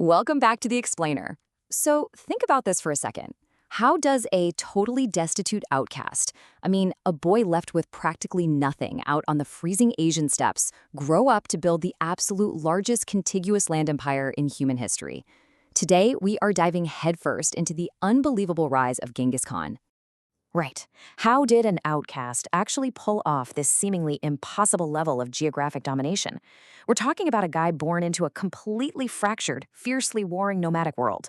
Welcome back to The Explainer. So think about this for a second. How does a totally destitute outcast, a boy left with practically nothing out on the freezing Asian steppes, grow up to build the absolute largest contiguous land empire in human history? Today, we are diving headfirst into the unbelievable rise of Genghis Khan. Right. How did an outcast actually pull off this seemingly impossible level of geographic domination? We're talking about a guy born into a completely fractured, fiercely warring nomadic world.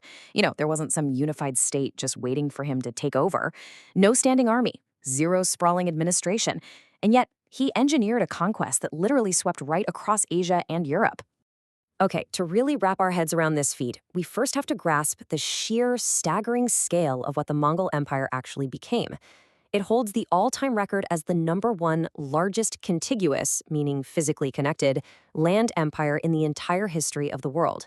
There wasn't some unified state just waiting for him to take over. No standing army, zero sprawling administration. And yet, he engineered a conquest that literally swept right across Asia and Europe. Okay, to really wrap our heads around this feat, we first have to grasp the sheer, staggering scale of what the Mongol Empire actually became. It holds the all-time record as the #1 largest contiguous, meaning physically connected, land empire in the entire history of the world.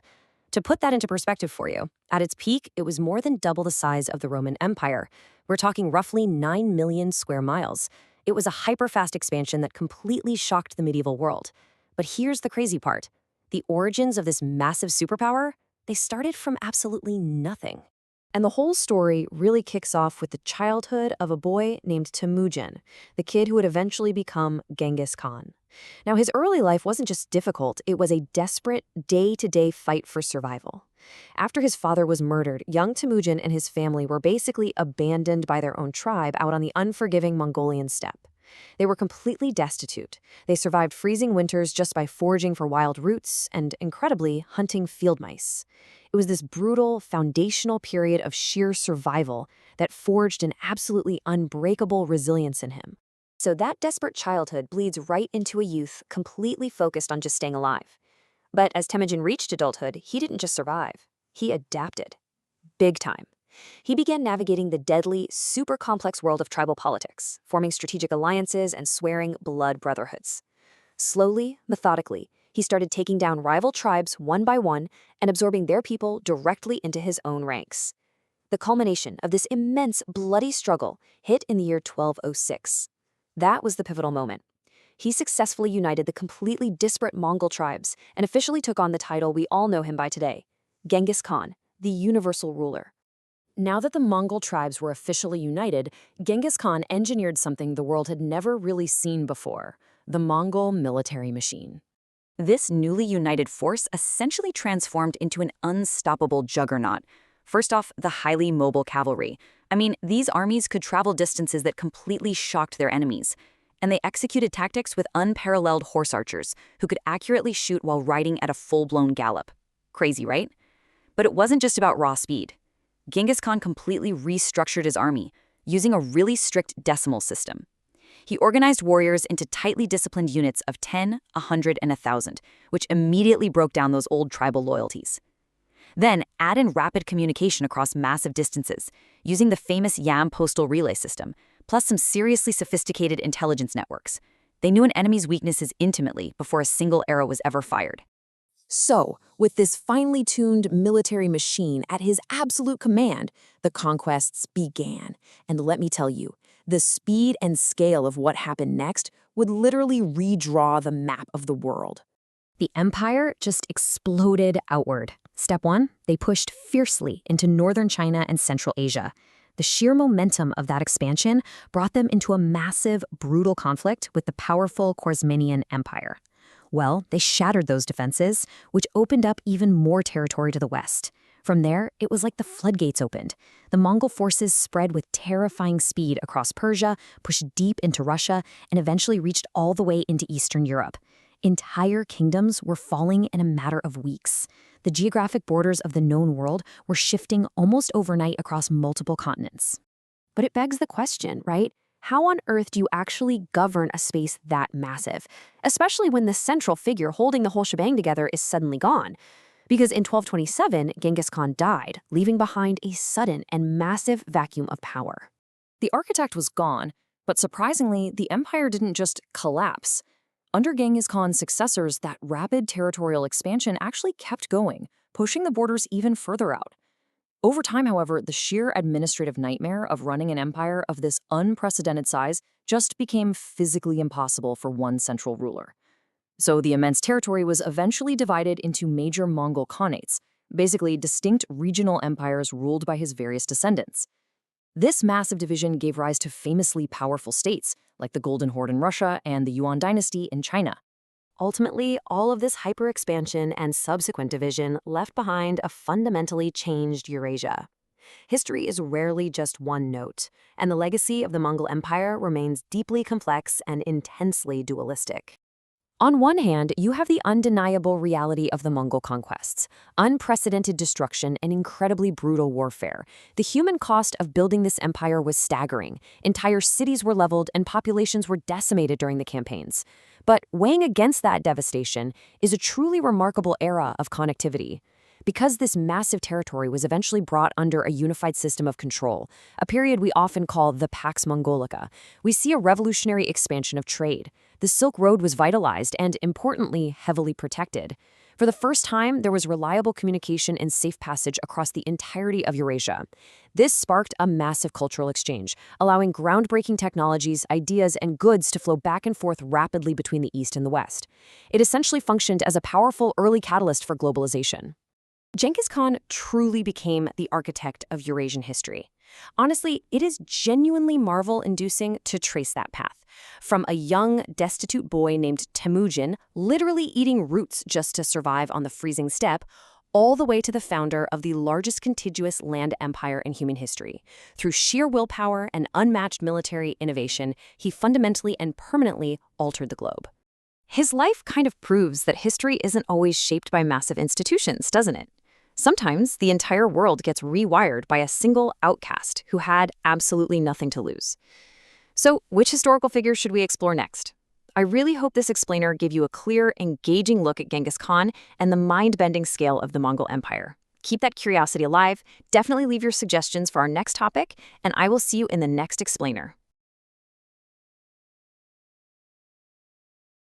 To put that into perspective for you, at its peak, it was more than double the size of the Roman Empire. We're talking roughly 9 million square miles. It was a hyper-fast expansion that completely shocked the medieval world. But here's the crazy part. The origins of this massive superpower, they started from absolutely nothing. And the whole story really kicks off with the childhood of a boy named Temüjin, the kid who would eventually become Genghis Khan. Now, his early life wasn't just difficult, it was a desperate, day-to-day fight for survival. After his father was murdered, young Temüjin and his family were basically abandoned by their own tribe out on the unforgiving Mongolian steppe. They were completely destitute. They survived freezing winters just by foraging for wild roots and, incredibly, hunting field mice. It was this brutal, foundational period of sheer survival that forged an absolutely unbreakable resilience in him. So that desperate childhood bleeds right into a youth completely focused on just staying alive. But as Temüjin reached adulthood, he didn't just survive. He adapted. Big time. He began navigating the deadly, super complex world of tribal politics, forming strategic alliances and swearing blood brotherhoods. Slowly, methodically, he started taking down rival tribes one by one and absorbing their people directly into his own ranks. The culmination of this immense, bloody struggle hit in the year 1206. That was the pivotal moment. He successfully united the completely disparate Mongol tribes and officially took on the title we all know him by today, Genghis Khan, the universal ruler. Now that the Mongol tribes were officially united, Genghis Khan engineered something the world had never really seen before, the Mongol military machine. This newly united force essentially transformed into an unstoppable juggernaut. First off, the highly mobile cavalry. These armies could travel distances that completely shocked their enemies. And they executed tactics with unparalleled horse archers, who could accurately shoot while riding at a full-blown gallop. Crazy, right? But it wasn't just about raw speed. Genghis Khan completely restructured his army, using a really strict decimal system. He organized warriors into tightly disciplined units of 10, 100, and 1,000, which immediately broke down those old tribal loyalties. Then add in rapid communication across massive distances, using the famous Yam postal relay system, plus some seriously sophisticated intelligence networks. They knew an enemy's weaknesses intimately before a single arrow was ever fired. So, with this finely tuned military machine at his absolute command, the conquests began. And let me tell you, the speed and scale of what happened next would literally redraw the map of the world. The empire just exploded outward. Step 1, they pushed fiercely into northern China and Central Asia. The sheer momentum of that expansion brought them into a massive, brutal conflict with the powerful Khwarezmian Empire. Well, they shattered those defenses, which opened up even more territory to the west. From there, it was like the floodgates opened. The Mongol forces spread with terrifying speed across Persia, pushed deep into Russia, and eventually reached all the way into Eastern Europe. Entire kingdoms were falling in a matter of weeks. The geographic borders of the known world were shifting almost overnight across multiple continents. But it begs the question, right? How on earth do you actually govern a space that massive, especially when the central figure holding the whole shebang together is suddenly gone? Because in 1227, Genghis Khan died, leaving behind a sudden and massive vacuum of power. The architect was gone, but surprisingly, the empire didn't just collapse. Under Genghis Khan's successors, that rapid territorial expansion actually kept going, pushing the borders even further out. Over time, however, the sheer administrative nightmare of running an empire of this unprecedented size just became physically impossible for one central ruler. So the immense territory was eventually divided into major Mongol khanates, basically distinct regional empires ruled by his various descendants. This massive division gave rise to famously powerful states, like the Golden Horde in Russia and the Yuan dynasty in China. Ultimately, all of this hyper-expansion and subsequent division left behind a fundamentally changed Eurasia. History is rarely just one note, and the legacy of the Mongol Empire remains deeply complex and intensely dualistic. On one hand, you have the undeniable reality of the Mongol conquests, unprecedented destruction and incredibly brutal warfare. The human cost of building this empire was staggering. Entire cities were leveled and populations were decimated during the campaigns. But weighing against that devastation is a truly remarkable era of connectivity. Because this massive territory was eventually brought under a unified system of control, a period we often call the Pax Mongolica, we see a revolutionary expansion of trade. The Silk Road was vitalized and, importantly, heavily protected. For the first time, there was reliable communication and safe passage across the entirety of Eurasia. This sparked a massive cultural exchange, allowing groundbreaking technologies, ideas, and goods to flow back and forth rapidly between the East and the West. It essentially functioned as a powerful early catalyst for globalization. Genghis Khan truly became the architect of Eurasian history. Honestly, it is genuinely marvel-inducing to trace that path. From a young, destitute boy named Temüjin, literally eating roots just to survive on the freezing steppe, all the way to the founder of the largest contiguous land empire in human history. Through sheer willpower and unmatched military innovation, he fundamentally and permanently altered the globe. His life kind of proves that history isn't always shaped by massive institutions, doesn't it? Sometimes the entire world gets rewired by a single outcast who had absolutely nothing to lose. So, which historical figure should we explore next? I really hope this explainer gave you a clear, engaging look at Genghis Khan and the mind-bending scale of the Mongol Empire. Keep that curiosity alive, definitely leave your suggestions for our next topic, and I will see you in the next explainer.